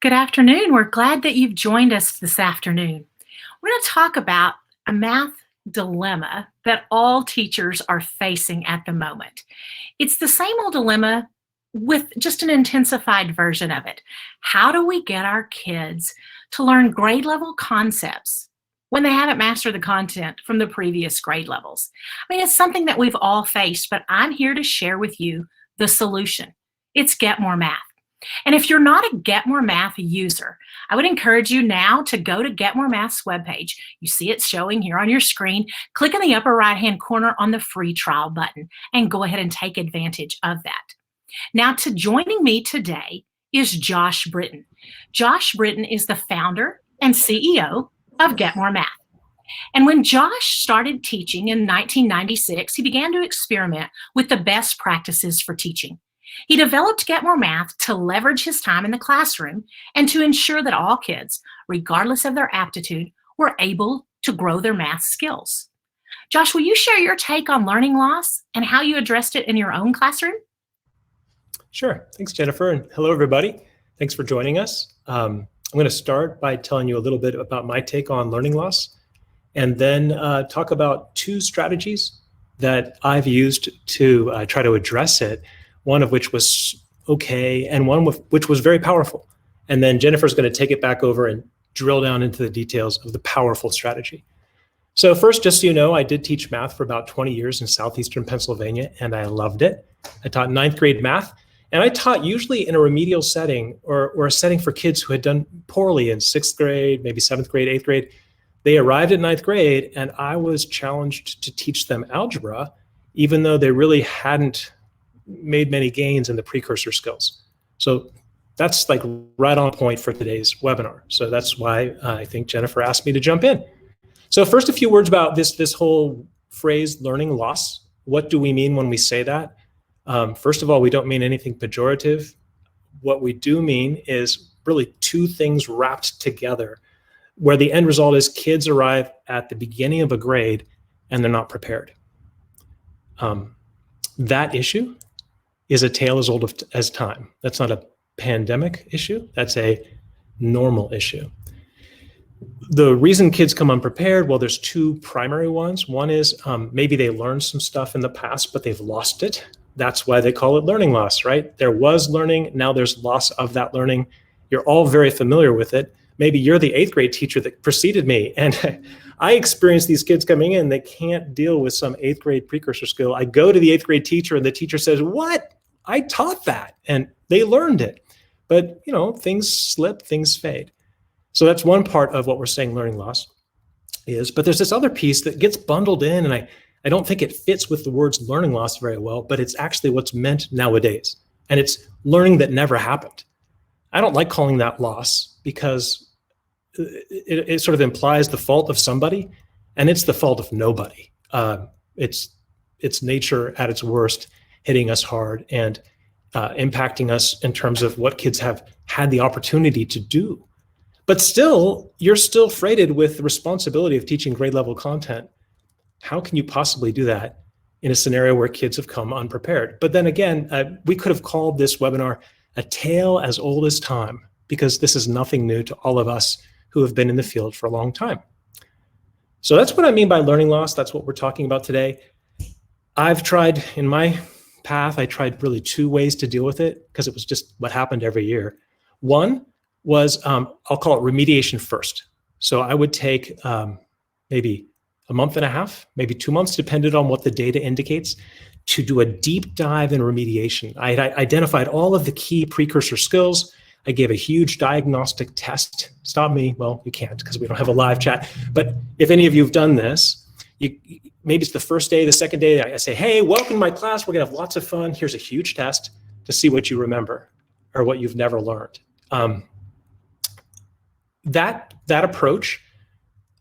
Good afternoon. We're glad that you've joined us this afternoon. We're going to talk about a math dilemma that all teachers are facing at the moment. It's the same old dilemma with just an intensified version of it. How do we get our kids to learn grade level concepts when they haven't mastered the content from the previous grade levels? I mean, it's something that we've all faced, but I'm here to share with you the solution. It's Get More Math. And if you're not a Get More Math user, I would encourage you now to go to Get More Math's webpage. You see it showing here on your screen. Click in the upper right-hand corner on the free trial button and go ahead and take advantage of that. Now, joining me today is Josh Britton. Josh Britton is the founder and CEO of Get More Math. And when Josh started teaching in 1996, he began to experiment with the best practices for teaching. He developed Get More Math to leverage his time in the classroom and to ensure that all kids, regardless of their aptitude, were able to grow their math skills. Josh, will you share your take on learning loss and how you addressed it in your own classroom? Sure. Thanks, Jennifer. And hello, everybody. Thanks for joining us. I'm going to start by telling you a little bit about my take on learning loss, and then talk about two strategies that I've used to try to address it, one of which was okay, and one which was very powerful. And then Jennifer's going to take it back over and drill down into the details of the powerful strategy. So first, just so you know, I did teach math for about 20 years in southeastern Pennsylvania, and I loved it. I taught ninth grade math, and I taught usually in a remedial setting or a setting for kids who had done poorly in sixth grade, maybe seventh grade, eighth grade. They arrived at ninth grade, and I was challenged to teach them algebra, even though they really hadn't made many gains in the precursor skills. So that's like right on point for today's webinar. So that's why I think Jennifer asked me to jump in. So first, a few words about this whole phrase, learning loss. What do we mean when we say that? First of all, we don't mean anything pejorative. What we do mean is really two things wrapped together, where the end result is kids arrive at the beginning of a grade and they're not prepared. That issue is a tale as old as time. That's not a pandemic issue. That's a normal issue. The reason kids come unprepared, well, there's two primary ones. One is maybe they learned some stuff in the past, but they've lost it. That's why they call it learning loss, right? There was learning, now there's loss of that learning. You're all very familiar with it. Maybe you're the eighth grade teacher that preceded me, and I experienced these kids coming in, they can't deal with some eighth grade precursor skill. I go to the eighth grade teacher and the teacher says, "What? I taught that," and they learned it. But things slip, things fade. So that's one part of what we're saying learning loss is. But there's this other piece that gets bundled in, and I don't think it fits with the words learning loss very well, but it's actually what's meant nowadays. And it's learning that never happened. I don't like calling that loss because it sort of implies the fault of somebody, and it's the fault of nobody. It's nature at its worst, hitting us hard and impacting us in terms of what kids have had the opportunity to do. But still, you're still freighted with the responsibility of teaching grade level content. How can you possibly do that in a scenario where kids have come unprepared? But then again, we could have called this webinar a tale as old as time, because this is nothing new to all of us who have been in the field for a long time. So that's what I mean by learning loss. That's what we're talking about today. I've tried, in my path, I tried really two ways to deal with it, because it was just what happened every year. One was, I'll call it remediation first. So I would take maybe a month and a half, maybe 2 months, depended on what the data indicates, to do a deep dive in remediation. I had identified all of the key precursor skills. I gave a huge diagnostic test. Stop me. Well, you can't because we don't have a live chat. But if any of you have done this, maybe it's the first day, the second day, I say, "Hey, welcome to my class. We're going to have lots of fun. Here's a huge test to see what you remember or what you've never learned." That approach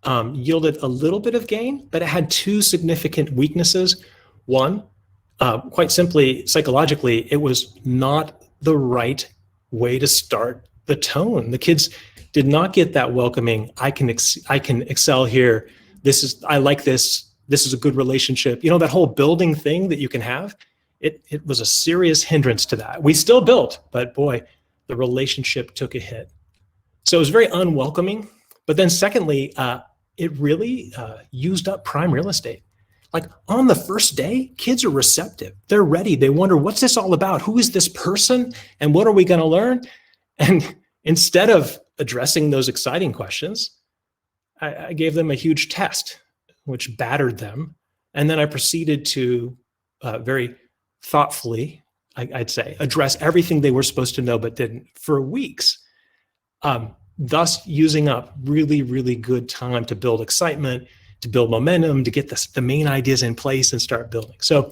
yielded a little bit of gain, but it had two significant weaknesses. One, quite simply, psychologically, it was not the right way to start the tone. The kids did not get that welcoming, I can excel here. I like this. This is a good relationship. That whole building thing that you can have, it was a serious hindrance to that. We still built, but boy, the relationship took a hit. So it was very unwelcoming. But then secondly, it really used up prime real estate. Like on the first day, kids are receptive. They're ready. They wonder, what's this all about? Who is this person? And what are we going to learn? And instead of addressing those exciting questions, I gave them a huge test, which battered them. And then I proceeded to very thoughtfully, I'd say, address everything they were supposed to know but didn't for weeks. Thus using up really, really good time to build excitement, to build momentum, to get the main ideas in place and start building. So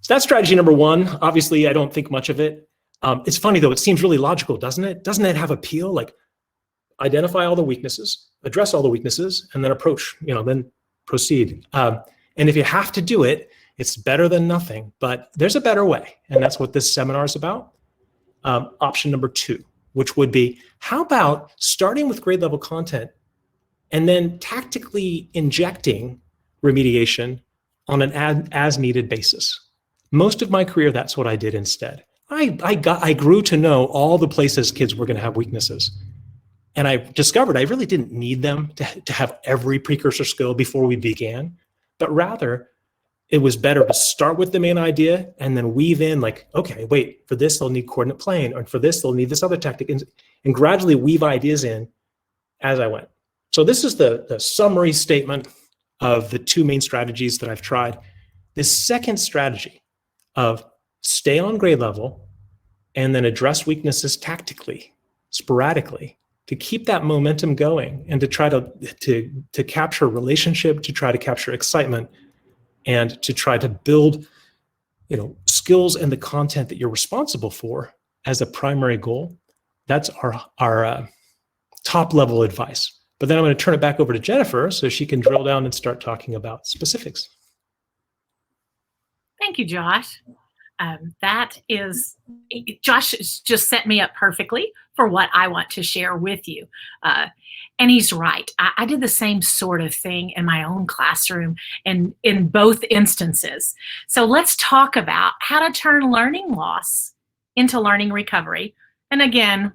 that's strategy number one. Obviously, I don't think much of it. It's funny though, it seems really logical, doesn't it? Doesn't it have appeal? Like identify all the weaknesses, address all the weaknesses, and then approach, then proceed. And if you have to do it, it's better than nothing, but there's a better way. And that's what this seminar is about. Option number two, which would be, how about starting with grade level content and then tactically injecting remediation on an as needed basis? Most of my career, that's what I did instead. I grew to know all the places kids were going to have weaknesses. And I discovered I really didn't need them to have every precursor skill before we began, but rather it was better to start with the main idea and then weave in like, okay, wait, for this, they'll need coordinate plane, or for this, they'll need this other tactic, and gradually weave ideas in as I went. So this is the summary statement of the two main strategies that I've tried. This second strategy of stay on grade level and then address weaknesses tactically, sporadically, to keep that momentum going and to try to capture relationship, to try to capture excitement, and to try to build, skills and the content that you're responsible for as a primary goal. That's our top level advice. But then I'm going to turn it back over to Jennifer so she can drill down and start talking about specifics. Thank you, Josh. Josh has just set me up perfectly for what I want to share with you. And he's right. I did the same sort of thing in my own classroom and in both instances. So let's talk about how to turn learning loss into learning recovery. And again,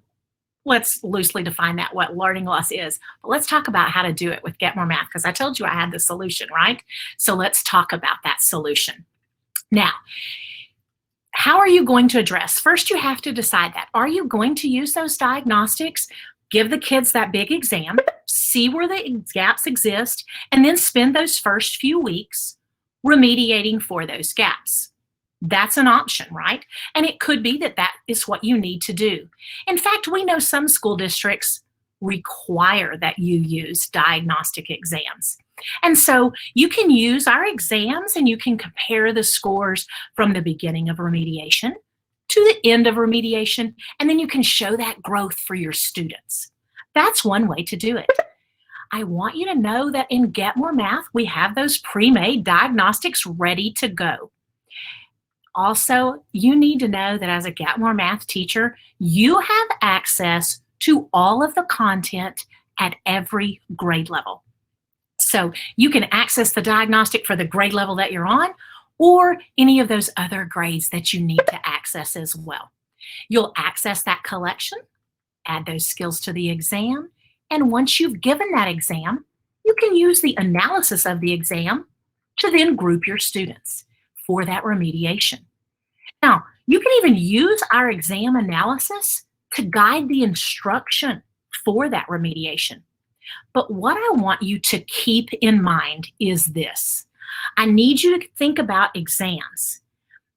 let's loosely define that, what learning loss is. But let's talk about how to do it with Get More Math, because I told you I had the solution, right? So let's talk about that solution. Now, how are you going to address? First, you have to decide that. Are you going to use those diagnostics? Give the kids that big exam, see where the gaps exist, and then spend those first few weeks remediating for those gaps. That's an option, right? And it could be that that is what you need to do. In fact, we know some school districts require that you use diagnostic exams. And so you can use our exams and you can compare the scores from the beginning of remediation to the end of remediation, and then you can show that growth for your students. That's one way to do it. I want you to know that in Get More Math, we have those pre-made diagnostics ready to go. Also, you need to know that as a Get More Math teacher, you have access to all of the content at every grade level. So you can access the diagnostic for the grade level that you're on, or any of those other grades that you need to access as well. You'll access that collection, add those skills to the exam, and once you've given that exam, you can use the analysis of the exam to then group your students for that remediation. Now, you can even use our exam analysis to guide the instruction for that remediation. But what I want you to keep in mind is this. I need you to think about exams.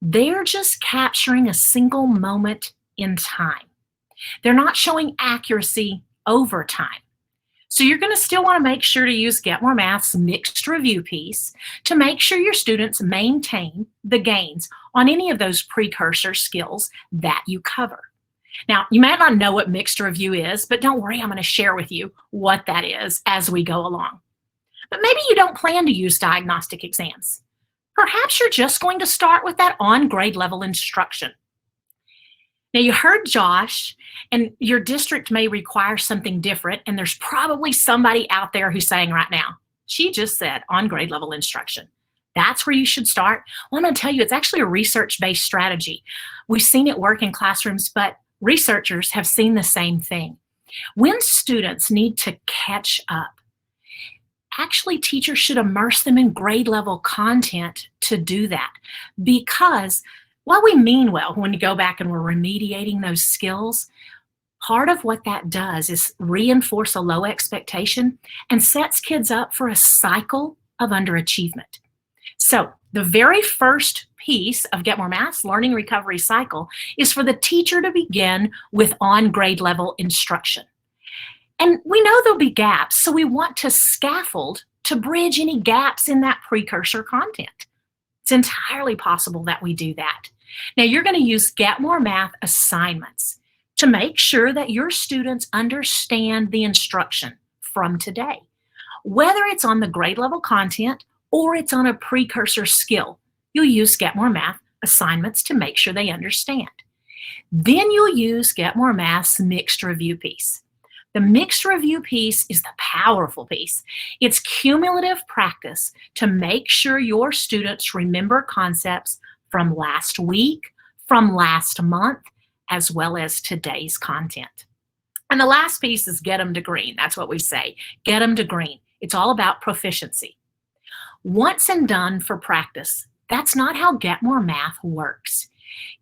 They're just capturing a single moment in time. They're not showing accuracy over time. So you're going to still want to make sure to use Get More Math's mixed review piece to make sure your students maintain the gains on any of those precursor skills that you cover. Now, you might not know what mixed review is, but don't worry, I'm going to share with you what that is as we go along. But maybe you don't plan to use diagnostic exams. Perhaps you're just going to start with that on grade level instruction. Now, you heard Josh, and your district may require something different, and there's probably somebody out there who's saying right now, she just said on grade level instruction. That's where you should start. Well, I'm going to tell you, it's actually a research-based strategy. We've seen it work in classrooms, but researchers have seen the same thing. When students need to catch up, actually teachers should immerse them in grade level content to do that, because while we mean well when you go back and we're remediating those skills, part of what that does is reinforce a low expectation and sets kids up for a cycle of underachievement. So the very first piece of Get More Math's learning recovery cycle is for the teacher to begin with on grade level instruction. And we know there'll be gaps, so we want to scaffold to bridge any gaps in that precursor content. It's entirely possible that we do that. Now, you're going to use Get More Math assignments to make sure that your students understand the instruction from today, whether it's on the grade level content or it's on a precursor skill. You'll use Get More Math assignments to make sure they understand. Then you'll use Get More Math's mixed review piece. The mixed review piece is the powerful piece. It's cumulative practice to make sure your students remember concepts from last week, from last month, as well as today's content. And the last piece is get them to green. That's what we say, get them to green. It's all about proficiency. Once and done for practice, that's not how Get More Math works.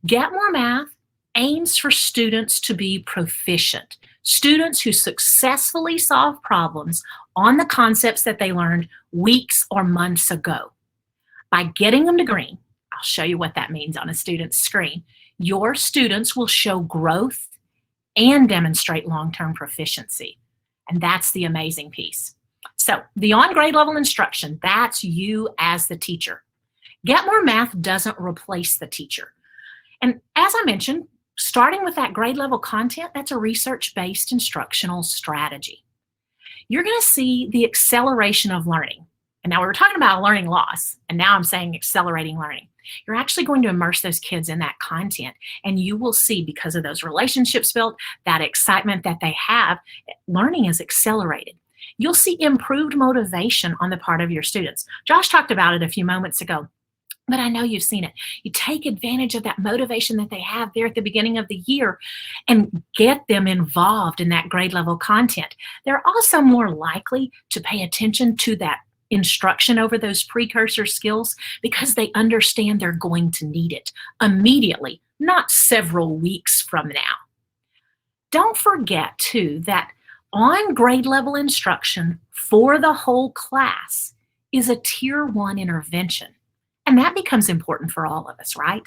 Get More Math aims for students to be proficient, students who successfully solve problems on the concepts that they learned weeks or months ago. By getting them to green, I'll show you what that means on a student's screen, your students will show growth and demonstrate long-term proficiency. And that's the amazing piece. So the on-grade level instruction, that's you as the teacher. Get More Math doesn't replace the teacher. And as I mentioned, starting with that grade level content, that's a research-based instructional strategy. You're going to see the acceleration of learning. And now we were talking about learning loss, and now I'm saying accelerating learning. You're actually going to immerse those kids in that content, and you will see, because of those relationships built, that excitement that they have, learning is accelerated. You'll see improved motivation on the part of your students. Josh talked about it a few moments ago, but I know you've seen it. You take advantage of that motivation that they have there at the beginning of the year and get them involved in that grade level content. They're also more likely to pay attention to that instruction over those precursor skills because they understand they're going to need it immediately, not several weeks from now. Don't forget, too, that on grade level instruction for the whole class is a tier 1 intervention. And that becomes important for all of us, right?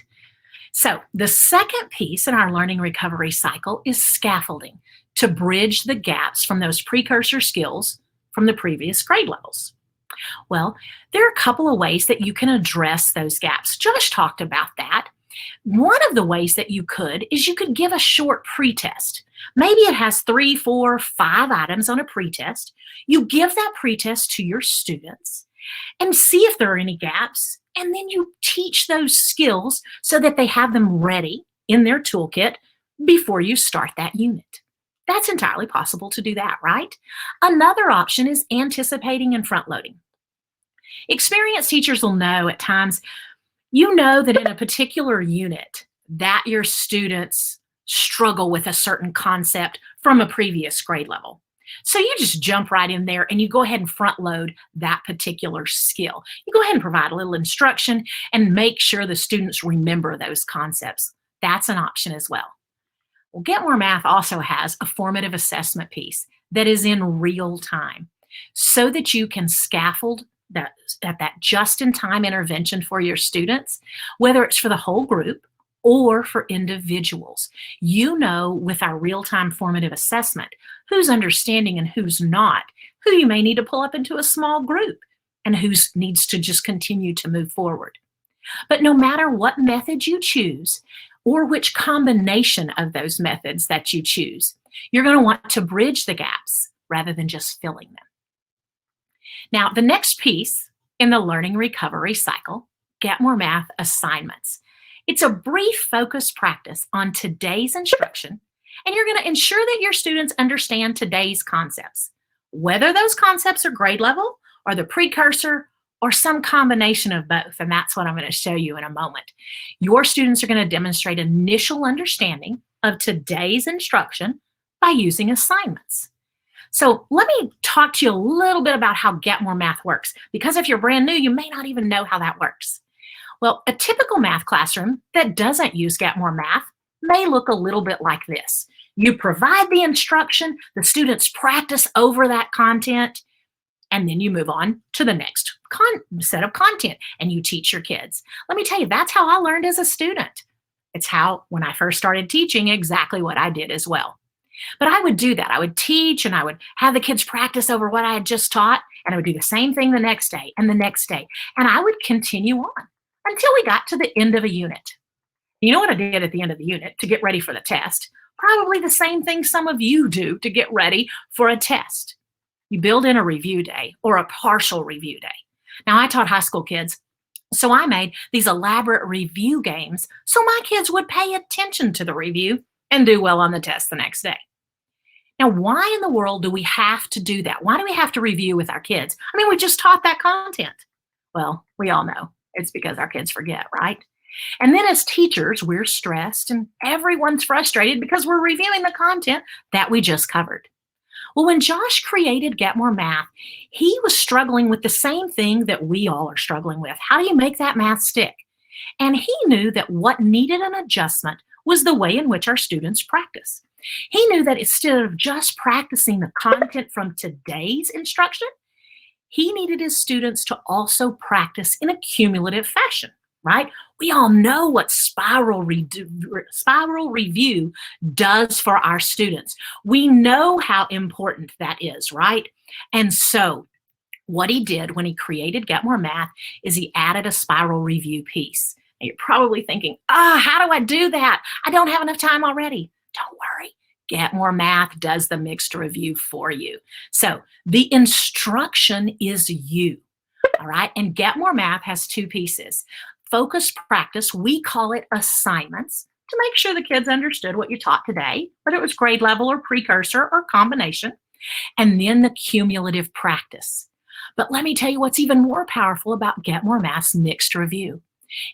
So the second piece in our learning recovery cycle is scaffolding to bridge the gaps from those precursor skills from the previous grade levels. Well, there are a couple of ways that you can address those gaps. Josh talked about that. One of the ways that you could is you could give a short pretest. Maybe it has 3, 4, 5 items on a pretest. You give that pretest to your students and see if there are any gaps, and then you teach those skills so that they have them ready in their toolkit before you start that unit. That's entirely possible to do that, right? Another option is anticipating and front-loading. Experienced teachers will know at times, you know that in a particular unit that your students struggle with a certain concept from a previous grade level. So you just jump right in there and you go ahead and front load that particular skill. You go ahead and provide a little instruction and make sure the students remember those concepts. That's an option as well. Well, Get More Math also has a formative assessment piece that is in real time so that you can scaffold that just-in-time intervention for your students, whether it's for the whole group or for individuals. You know, with our real-time formative assessment, who's understanding and who's not, who you may need to pull up into a small group, and who needs to just continue to move forward. But no matter what method you choose, or which combination of those methods that you choose, you're going to want to bridge the gaps rather than just filling them. Now, the next piece in the learning recovery cycle, Get More Math assignments. It's a brief focused practice on today's instruction, and you're going to ensure that your students understand today's concepts, whether those concepts are grade level or the precursor or some combination of both, and that's what I'm going to show you in a moment. Your students are going to demonstrate initial understanding of today's instruction by using assignments. So let me talk to you a little bit about how Get More Math works, because if you're brand new, you may not even know how that works. Well, a typical math classroom that doesn't use Get More Math may look a little bit like this. You provide the instruction, the students practice over that content, and then you move on to the next set of content and you teach your kids. Let me tell you, that's how I learned as a student. It's how, when I first started teaching, exactly what I did as well. But I would do that. I would teach and I would have the kids practice over what I had just taught, and I would do the same thing the next day and the next day. And I would continue on until we got to the end of a unit. You know what I did at the end of the unit to get ready for the test? Probably the same thing some of you do to get ready for a test. You build in a review day or a partial review day. Now, I taught high school kids, so I made these elaborate review games so my kids would pay attention to the review and do well on the test the next day. Now, why in the world do we have to do that? Why do we have to review with our kids? I mean, we just taught that content. Well, we all know it's because our kids forget, right? And then as teachers, we're stressed and everyone's frustrated because we're reviewing the content that we just covered. Well, when Josh created Get More Math, he was struggling with the same thing that we all are struggling with. How do you make that math stick? And he knew that what needed an adjustment was the way in which our students practice. He knew that instead of just practicing the content from today's instruction, he needed his students to also practice in a cumulative fashion, right? We all know what spiral review does for our students. We know how important that is, right? And so what he did when he created Get More Math is he added a spiral review piece. Now you're probably thinking, how do I do that? I don't have enough time already. Don't worry. Get More Math does the mixed review for you. So the instruction is you, all right? And Get More Math has two pieces. Focused practice, we call it assignments, to make sure the kids understood what you taught today, whether it was grade level or precursor or combination, and then the cumulative practice. But let me tell you what's even more powerful about Get More Math's mixed review.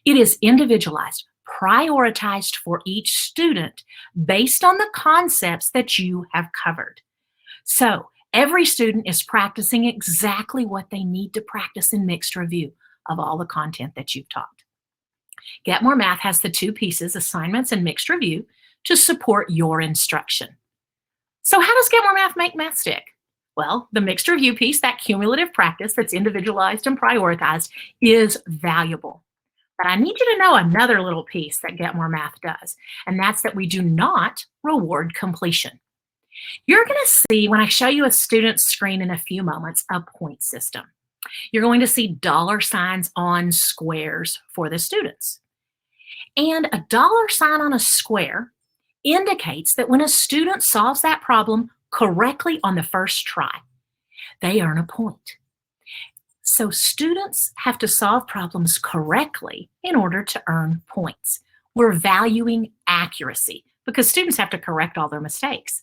It is individualized, prioritized for each student based on the concepts that you have covered. So every student is practicing exactly what they need to practice in mixed review of all the content that you've taught. Get More Math has the two pieces, assignments and mixed review, to support your instruction. So how does Get More Math make math stick? Well, the mixed review piece, that cumulative practice that's individualized and prioritized, is valuable. But I need you to know another little piece that Get More Math does, and that's that we do not reward completion. You're going to see, when I show you a student's screen in a few moments, a point system. You're going to see dollar signs on squares for the students. And a dollar sign on a square indicates that when a student solves that problem correctly on the first try, they earn a point. So students have to solve problems correctly in order to earn points. We're valuing accuracy because students have to correct all their mistakes.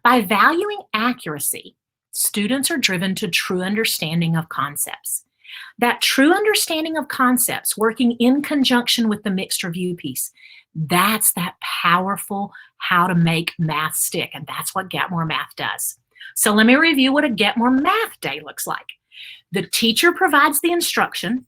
By valuing accuracy, students are driven to true understanding of concepts. That true understanding of concepts working in conjunction with the mixed review piece, that's that powerful how to make math stick, and that's what Get More Math does. So let me review what a Get More Math day looks like. The teacher provides the instruction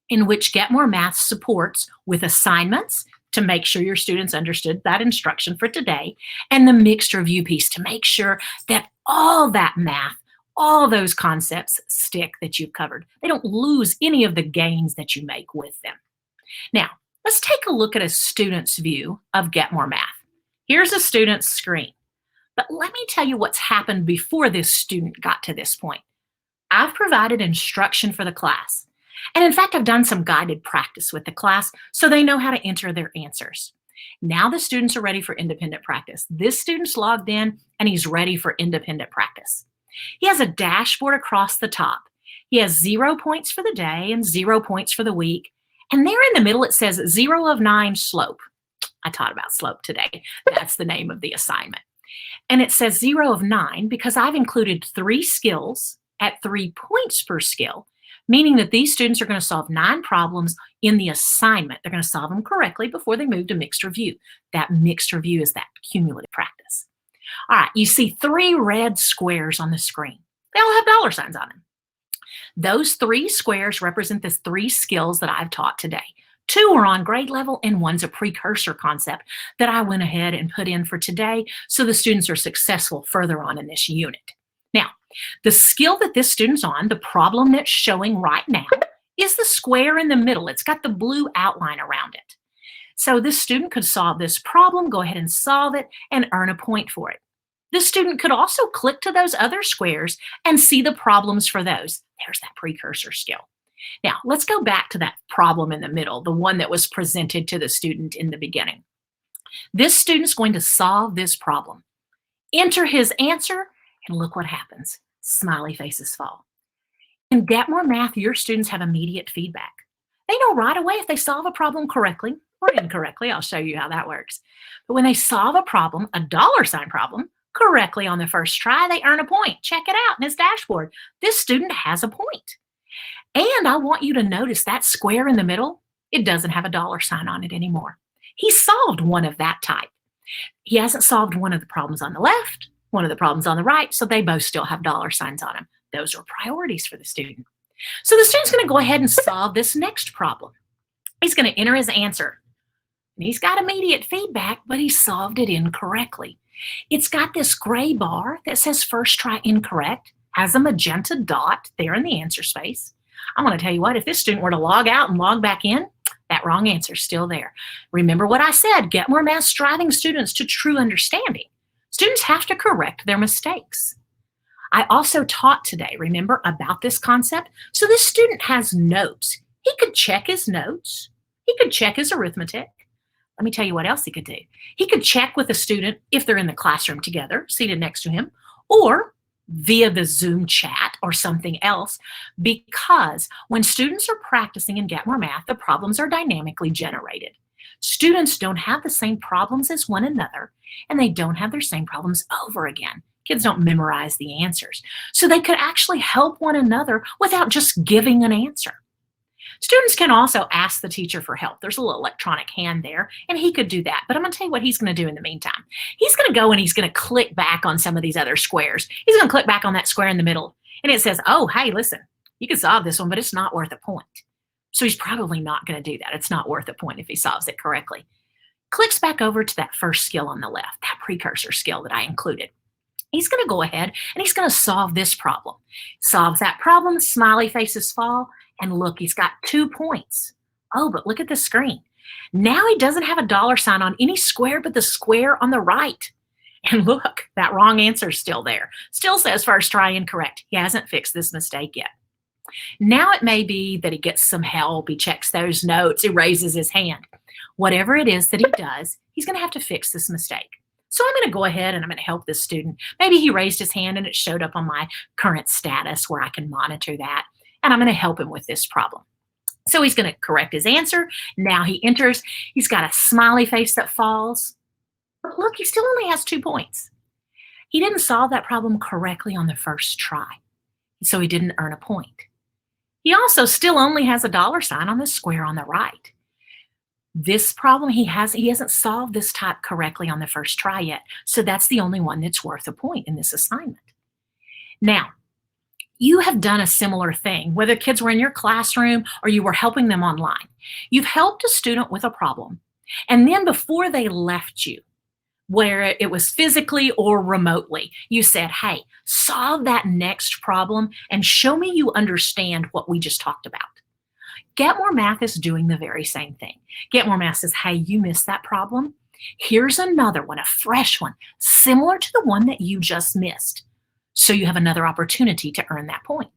in which Get More Math supports with assignments to make sure your students understood that instruction for today, and the mixed review piece to make sure that all that math, all those concepts stick that you've covered. They don't lose any of the gains that you make with them. Now, let's take a look at a student's view of Get More Math. Here's a student's screen. But let me tell you what's happened before this student got to this point. I've provided instruction for the class. And in fact, I've done some guided practice with the class so they know how to enter their answers. Now the students are ready for independent practice. This student's logged in and he's ready for independent practice. He has a dashboard across the top. He has 0 points for the day and 0 points for the week. And there in the middle, it says 0 of 9 slope. I taught about slope today. That's the name of the assignment. And it says 0 of 9 because I've included 3 skills at 3 points per skill, meaning that these students are going to solve 9 problems in the assignment. They're going to solve them correctly before they move to mixed review. That mixed review is that cumulative practice. All right, you see 3 red squares on the screen. They all have dollar signs on them. Those 3 squares represent the 3 skills that I've taught today. 2 are on grade level and one's a precursor concept that I went ahead and put in for today so the students are successful further on in this unit. Now, the skill that this student's on, the problem that's showing right now, is the square in the middle. It's got the blue outline around it. So this student could solve this problem, go ahead and solve it, and earn a point for it. This student could also click to those other squares and see the problems for those. There's that precursor skill. Now, let's go back to that problem in the middle, the one that was presented to the student in the beginning. This student's going to solve this problem. Enter his answer, and look what happens. Smiley faces fall. In Get More Math, your students have immediate feedback. They know right away if they solve a problem correctly or incorrectly. I'll show you how that works. But when they solve a problem, a dollar sign problem, correctly on the first try, they earn a point. Check it out in his dashboard. This student has a point. And I want you to notice that square in the middle, it doesn't have a dollar sign on it anymore. He solved one of that type. He hasn't solved one of the problems on the left, one of the problems on the right, so they both still have dollar signs on them. Those are priorities for the student. So the student's going to go ahead and solve this next problem. He's going to enter his answer. And he's got immediate feedback, but he solved it incorrectly. It's got this gray bar that says first try incorrect, has a magenta dot there in the answer space. I'm going to tell you what, if this student were to log out and log back in, that wrong answer is still there. Remember what I said, Get More Math striving students to true understanding. Students have to correct their mistakes. I also taught today, remember, about this concept. So this student has notes. He could check his notes. He could check his arithmetic. Let me tell you what else he could do. He could check with a student if they're in the classroom together, seated next to him, or via the Zoom chat or something else, because when students are practicing in Get More Math, the problems are dynamically generated. Students don't have the same problems as one another, and they don't have their same problems over again. Kids don't memorize the answers. So they could actually help one another without just giving an answer. Students can also ask the teacher for help. There's a little electronic hand there, and he could do that. But I'm going to tell you what he's going to do in the meantime. He's going to go and he's going to click back on some of these other squares. He's going to click back on that square in the middle, and it says, oh, hey, listen, you can solve this one, but it's not worth a point. So he's probably not going to do that. It's not worth a point if he solves it correctly. Clicks back over to that first skill on the left, that precursor skill that I included. He's going to go ahead and he's going to solve this problem. Solves that problem, smiley faces fall, and look, he's got 2 points. Oh, but look at the screen. Now he doesn't have a dollar sign on any square but the square on the right. And look, that wrong answer is still there. Still says first try incorrect. He hasn't fixed this mistake yet. Now it may be that he gets some help, he checks those notes, he raises his hand. Whatever it is that he does, he's going to have to fix this mistake. So I'm going to go ahead and I'm going to help this student. Maybe he raised his hand and it showed up on my current status where I can monitor that. And I'm going to help him with this problem. So he's going to correct his answer. Now he enters. He's got a smiley face that falls. But look, he still only has 2 points. He didn't solve that problem correctly on the first try, so he didn't earn a point. He also still only has a dollar sign on the square on the right. This problem, he hasn't solved this type correctly on the first try yet, so that's the only one that's worth a point in this assignment. Now, you have done a similar thing, whether kids were in your classroom or you were helping them online. You've helped a student with a problem, and then before they left you, where it was physically or remotely, you said, hey, solve that next problem and show me you understand what we just talked about. Get More Math is doing the very same thing. Get More Math says, hey, you missed that problem. Here's another one, a fresh one, similar to the one that you just missed. So you have another opportunity to earn that point.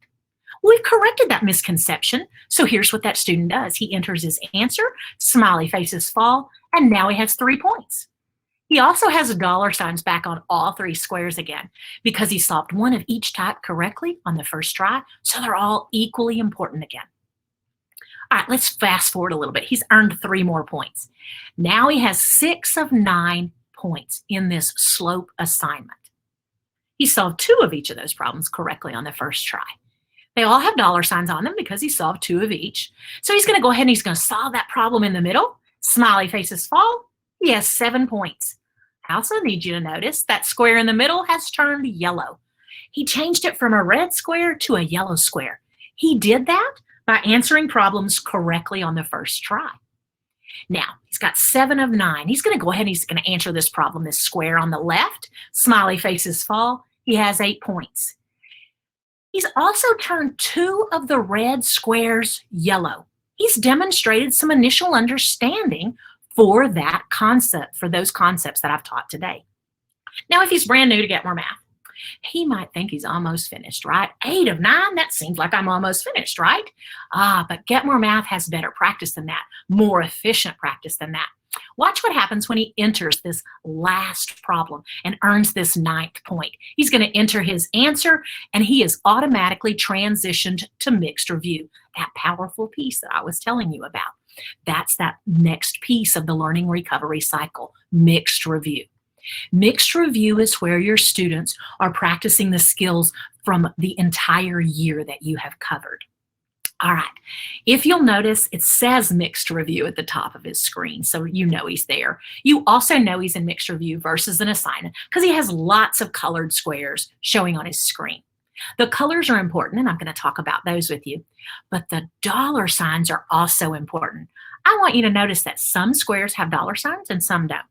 We've corrected that misconception. So here's what that student does. He enters his answer, smiley faces fall, and now he has 3 points. He also has dollar signs back on all 3 squares again because he solved one of each type correctly on the first try, so they're all equally important again. All right, let's fast forward a little bit. He's earned 3 more points. Now he has 6 of 9 points in this slope assignment. He solved 2 of each of those problems correctly on the first try. They all have dollar signs on them because he solved 2 of each. So he's going to go ahead and he's going to solve that problem in the middle. Smiley faces fall. He has 7 points. I also need you to notice that square in the middle has turned yellow. He changed it from a red square to a yellow square. He did that by answering problems correctly on the first try. Now, he's got 7 of 9. He's going to go ahead and he's going to answer this problem, this square on the left. Smiley faces fall. He has 8 points. He's also turned 2 of the red squares yellow. He's demonstrated some initial understanding for that concept, for those concepts that I've taught today. Now, if he's brand new to Get More Math, he might think he's almost finished, right? 8 of 9, that seems like I'm almost finished, right? But Get More Math has better practice than that, more efficient practice than that. Watch what happens when he enters this last problem and earns this 9th point. He's going to enter his answer, and he is automatically transitioned to mixed review, that powerful piece that I was telling you about. That's that next piece of the learning recovery cycle, mixed review. Mixed review is where your students are practicing the skills from the entire year that you have covered. All right, if you'll notice, it says mixed review at the top of his screen, so you know he's there. You also know he's in mixed review versus an assignment because he has lots of colored squares showing on his screen. The colors are important, and I'm going to talk about those with you, but the dollar signs are also important. I want you to notice that some squares have dollar signs and some don't.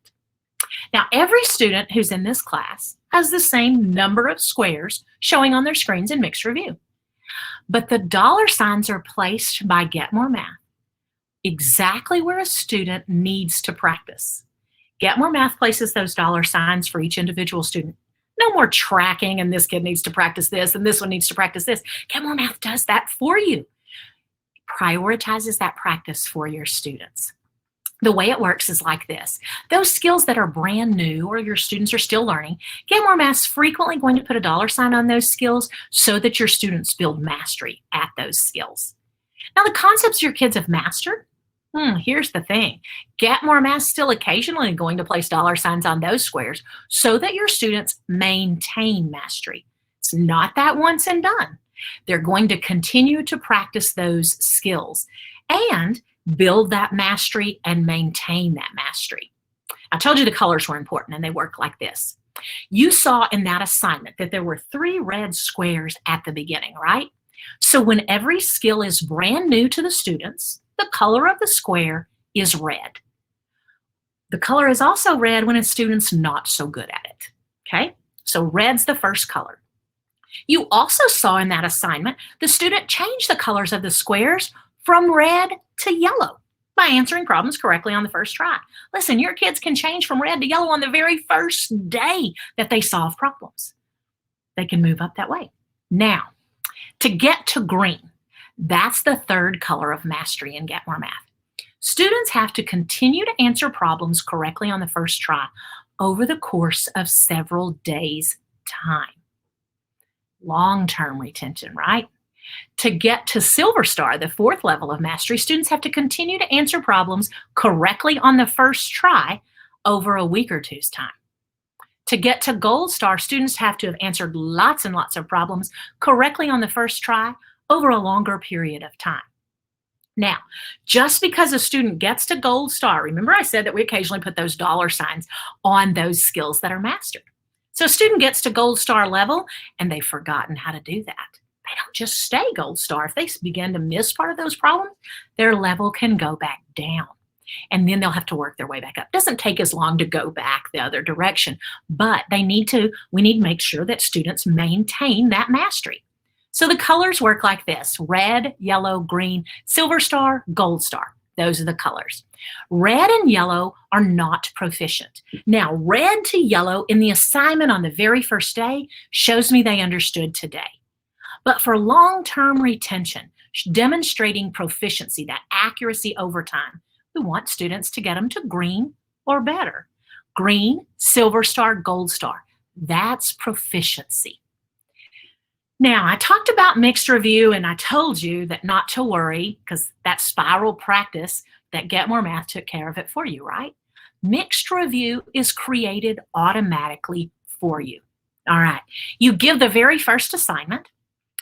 Now, every student who's in this class has the same number of squares showing on their screens in mixed review. But the dollar signs are placed by Get More Math exactly where a student needs to practice. Get More Math places those dollar signs for each individual student. No more tracking, and this kid needs to practice this, and this one needs to practice this. Get More Math does that for you. Prioritizes that practice for your students. The way it works is like this. Those skills that are brand new or your students are still learning, Get More Math's frequently going to put a dollar sign on those skills so that your students build mastery at those skills. Now, the concepts your kids have mastered, here's the thing. Get More Math's still occasionally going to place dollar signs on those squares so that your students maintain mastery. It's not that once and done. They're going to continue to practice those skills and build that mastery and maintain that mastery. I told you the colors were important, and they work like this. You saw in that assignment that there were 3 red squares at the beginning, right? So when every skill is brand new to the students, the color of the square is red. The color is also red when a student's not so good at it, okay? So red's the first color. You also saw in that assignment the student change the colors of the squares from red to yellow by answering problems correctly on the first try. Listen, your kids can change from red to yellow on the very first day that they solve problems. They can move up that way. Now, to get to green, that's the third color of mastery in Get More Math. Students have to continue to answer problems correctly on the first try over the course of several days' time. Long-term retention, right? To get to Silver Star, the 4th level of mastery, students have to continue to answer problems correctly on the first try over a week or two's time. To get to Gold Star, students have to have answered lots and lots of problems correctly on the first try over a longer period of time. Now, just because a student gets to Gold Star, remember I said that we occasionally put those dollar signs on those skills that are mastered. So a student gets to Gold Star level and they've forgotten how to do that. They don't just stay Gold Star. If they begin to miss part of those problems, their level can go back down. And then they'll have to work their way back up. It doesn't take as long to go back the other direction, but we need to make sure that students maintain that mastery. So the colors work like this: red, yellow, green, Silver Star, Gold Star. Those are the colors. Red and yellow are not proficient. Now, red to yellow in the assignment on the very first day shows me they understood today. But for long-term retention, demonstrating proficiency, that accuracy over time, we want students to get them to green or better. Green, Silver Star, Gold Star. That's proficiency. Now, I talked about mixed review, and I told you that not to worry because that spiral practice that Get More Math took care of it for you, right? Mixed review is created automatically for you. All right, you give the very first assignment,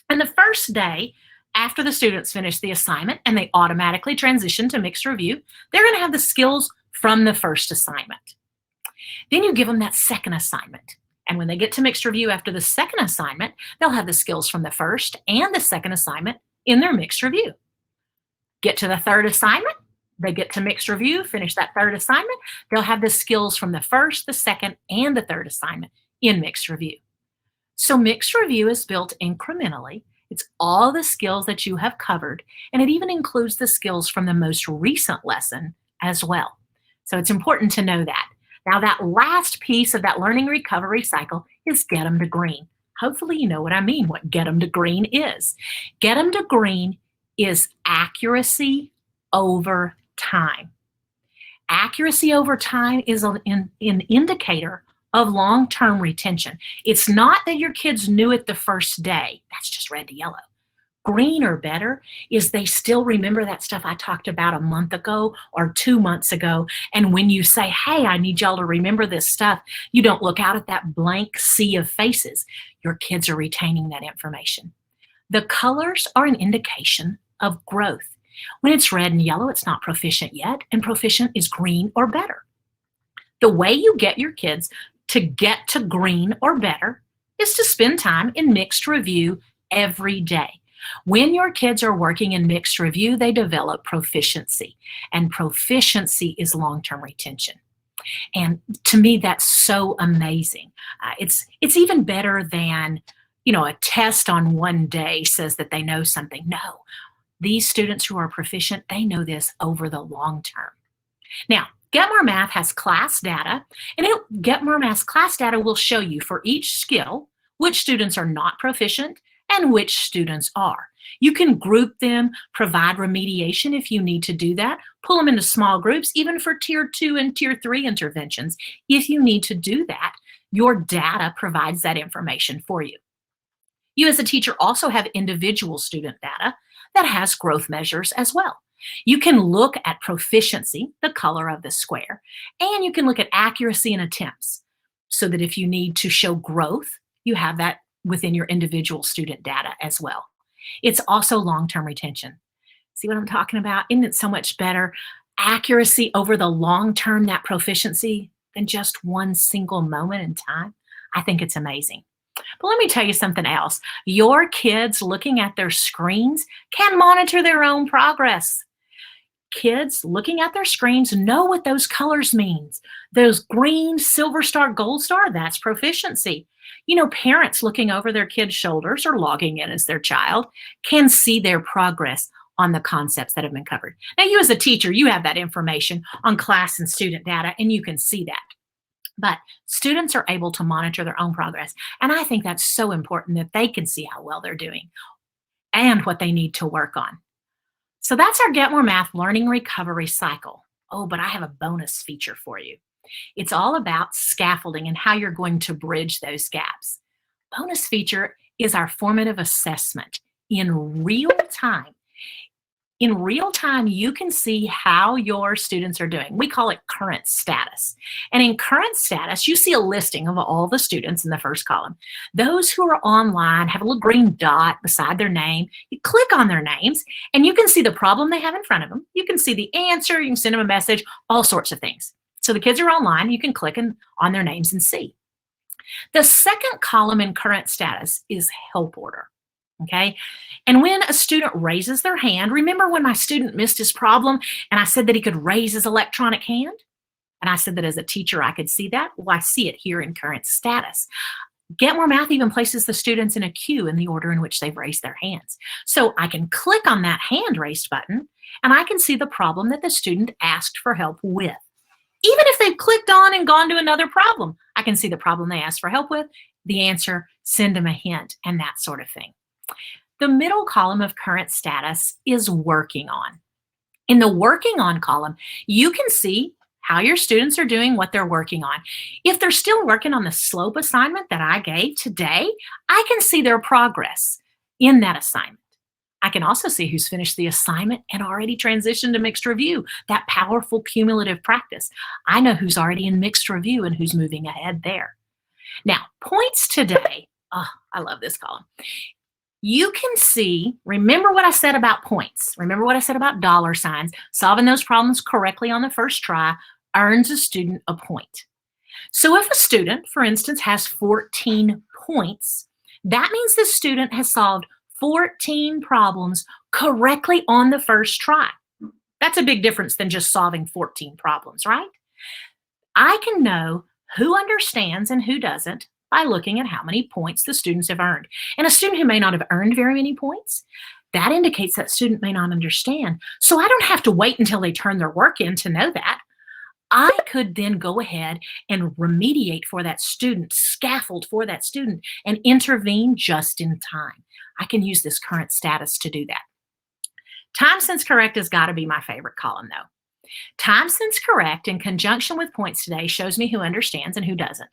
and the first day after the students finish the assignment and they automatically transition to mixed review, they're going to have the skills from the first assignment. Then you give them that second assignment. And when they get to mixed review after the second assignment, they'll have the skills from the first and the second assignment in their mixed review. Get to the third assignment, they get to mixed review, finish that third assignment, they'll have the skills from the first, the second, and the third assignment in mixed review. So mixed review is built incrementally. It's all the skills that you have covered, and it even includes the skills from the most recent lesson as well. So it's important to know that. Now, that last piece of that learning recovery cycle is get them to green. Hopefully you know what I mean, what get them to green is. Get them to green is accuracy over time. Accuracy over time is an indicator of long-term retention. It's not that your kids knew it the first day. That's just red to yellow. Green or better is they still remember that stuff I talked about a month ago or 2 months ago. And when you say, hey, I need y'all to remember this stuff, you don't look out at that blank sea of faces. Your kids are retaining that information. The colors are an indication of growth. When it's red and yellow, it's not proficient yet, and proficient is green or better. The way you get your kids to get to green or better is to spend time in mixed review every day. When your kids are working in mixed review, they develop proficiency, and proficiency is long-term retention. And to me, that's so amazing. It's even better than, a test on one day says that they know something. No, these students who are proficient, they know this over the long term. Now, Get More Math has class data, and Get More Math's class data will show you for each skill which students are not proficient and which students are. You can group them, provide remediation if you need to do that, pull them into small groups, even for tier 2 and tier 3 interventions. If you need to do that, your data provides that information for you. You as a teacher also have individual student data that has growth measures as well. You can look at proficiency, the color of the square, and you can look at accuracy and attempts so that if you need to show growth, you have that within your individual student data as well. It's also long-term retention. See what I'm talking about? Isn't it so much better? Accuracy over the long term, that proficiency, than just one single moment in time. I think it's amazing. But let me tell you something else. Your kids looking at their screens can monitor their own progress. Kids looking at their screens know what those colors means. Those green, silver star, gold star, that's proficiency. Parents looking over their kids' shoulders or logging in as their child can see their progress on the concepts that have been covered. Now, you as a teacher, you have that information on class and student data, and you can see that. But students are able to monitor their own progress. And I think that's so important that they can see how well they're doing and what they need to work on. So that's our Get More Math learning recovery cycle. Oh, but I have a bonus feature for you. It's all about scaffolding and how you're going to bridge those gaps. Bonus feature is our formative assessment in real time. In real time, you can see how your students are doing. We call it current status. And in current status, you see a listing of all the students in the first column. Those who are online have a little green dot beside their name. You click on their names, and you can see the problem they have in front of them. You can see the answer. You can send them a message, all sorts of things. So the kids are online. You can click on their names and see. The second column in current status is help order. Okay. And when a student raises their hand, remember when my student missed his problem and I said that he could raise his electronic hand? And I said that as a teacher, I could see that. Well, I see it here in current status. Get More Math even places the students in a queue in the order in which they've raised their hands. So I can click on that hand raised button and I can see the problem that the student asked for help with. Even if they've clicked on and gone to another problem, I can see the problem they asked for help with, the answer, send them a hint, and that sort of thing. The middle column of current status is working on. In the working on column, you can see how your students are doing what they're working on. If they're still working on the slope assignment that I gave today, I can see their progress in that assignment. I can also see who's finished the assignment and already transitioned to mixed review, that powerful cumulative practice. I know who's already in mixed review and who's moving ahead there. Now, points today. Oh, I love this column. You can see, remember what I said about points. Remember what I said about dollar signs. Solving those problems correctly on the first try earns a student a point. So if a student, for instance, has 14 points, that means the student has solved 14 problems correctly on the first try. That's a big difference than just solving 14 problems, right? I can know who understands and who doesn't by looking at how many points the students have earned. And a student who may not have earned very many points, that indicates that student may not understand. So I don't have to wait until they turn their work in to know that. I could then go ahead and remediate for that student, scaffold for that student, and intervene just in time. I can use this current status to do that. Time since correct has got to be my favorite column, though. Time since correct in conjunction with points today shows me who understands and who doesn't.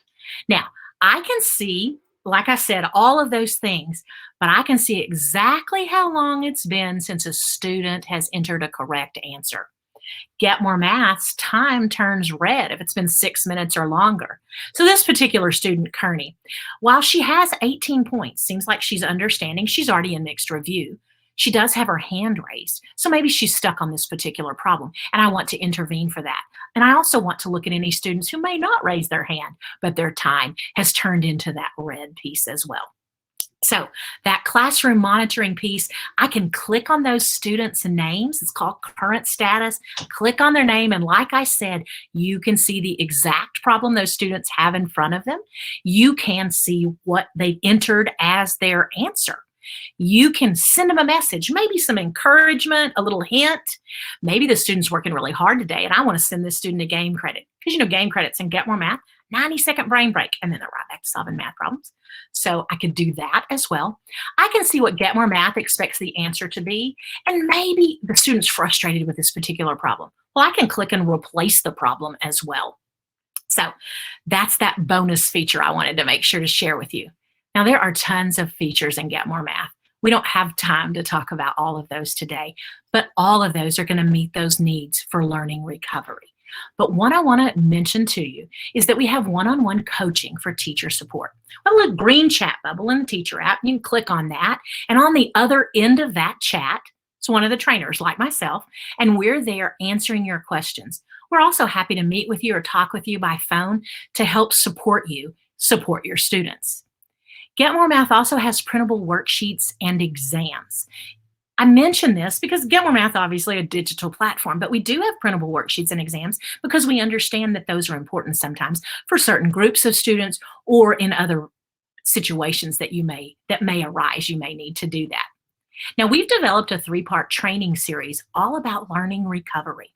Now, I can see, like I said, all of those things, but I can see exactly how long it's been since a student has entered a correct answer. Get More Math's time turns red if it's been 6 minutes or longer. So this particular student, Kearney, while she has 18 points, seems like she's understanding, she's already in mixed review. She does have her hand raised. So maybe she's stuck on this particular problem, and I want to intervene for that. And I also want to look at any students who may not raise their hand, but their time has turned into that red piece as well. So that classroom monitoring piece, I can click on those students' names. It's called current status. Click on their name, and like I said, you can see the exact problem those students have in front of them. You can see what they entered as their answer. You can send them a message, maybe some encouragement, a little hint. Maybe the student's working really hard today, and I want to send this student a game credit. Because, game credits in Get More Math, 90-second brain break, and then they're right back to solving math problems. So I could do that as well. I can see what Get More Math expects the answer to be, and maybe the student's frustrated with this particular problem. Well, I can click and replace the problem as well. So that's that bonus feature I wanted to make sure to share with you. Now, there are tons of features in Get More Math. We don't have time to talk about all of those today, but all of those are going to meet those needs for learning recovery. But what I want to mention to you is that we have one-on-one coaching for teacher support. A little green chat bubble in the teacher app. You can click on that. And on the other end of that chat, it's one of the trainers like myself, and we're there answering your questions. We're also happy to meet with you or talk with you by phone to help support you, support your students. Get More Math also has printable worksheets and exams. I mention this because Get More Math, obviously a digital platform, but we do have printable worksheets and exams because we understand that those are important sometimes for certain groups of students or in other situations that may arise. You may need to do that. Now, we've developed a 3-part training series all about learning recovery.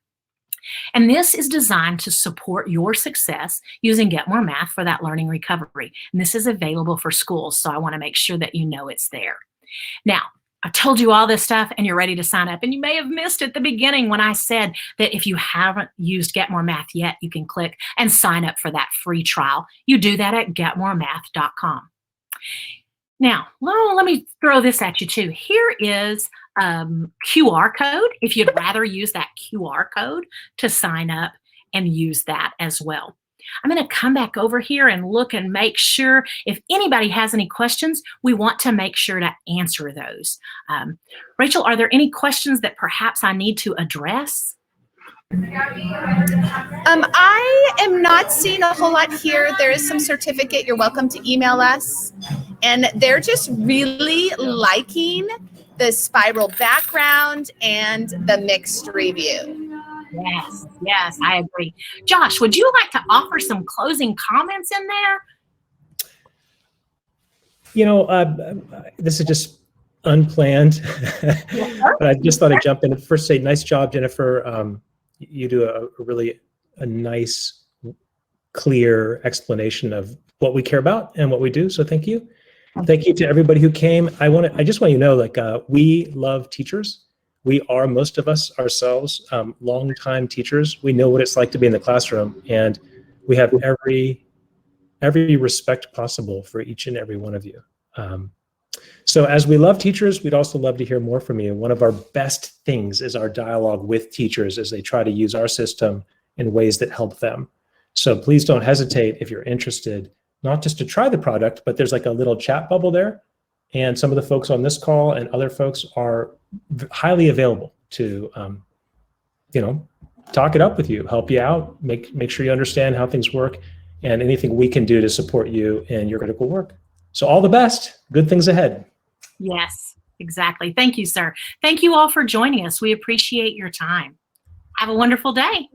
And this is designed to support your success using Get More Math for that learning recovery. And this is available for schools, so I want to make sure that you know it's there. Now, I told you all this stuff and you're ready to sign up. And you may have missed at the beginning when I said that if you haven't used Get More Math yet, you can click and sign up for that free trial. You do that at getmoremath.com. Now, let me throw this at you too. Here is QR code if you'd rather use that QR code to sign up and use that as well. I'm going to come back over here and look and make sure if anybody has any questions, we want to make sure to answer those. Rachel, are there any questions that perhaps I need to address? I am not seeing a whole lot here. There is some certificate. You're welcome to email us. And they're just really liking the spiral background and the mixed review. Yes, I agree. Josh, would you like to offer some closing comments in there? This is just unplanned, but I just thought I'd jump in and first say, nice job, Jennifer. You do a nice, clear explanation of what we care about and what we do. So thank you. Thank you to everybody who came. I just want you to know, we love teachers. We are, most of us ourselves, longtime teachers. We know what it's like to be in the classroom, and we have every respect possible for each and every one of you. So as we love teachers, we'd also love to hear more from you. One of our best things is our dialogue with teachers as they try to use our system in ways that help them. So please don't hesitate if you're interested, not just to try the product, but there's like a little chat bubble there. And some of the folks on this call and other folks are highly available to, talk it up with you, help you out, make sure you understand how things work. and anything we can do to support you in your critical work. So all the best. Good things ahead. Yes, exactly. Thank you, sir. Thank you all for joining us. We appreciate your time. Have a wonderful day.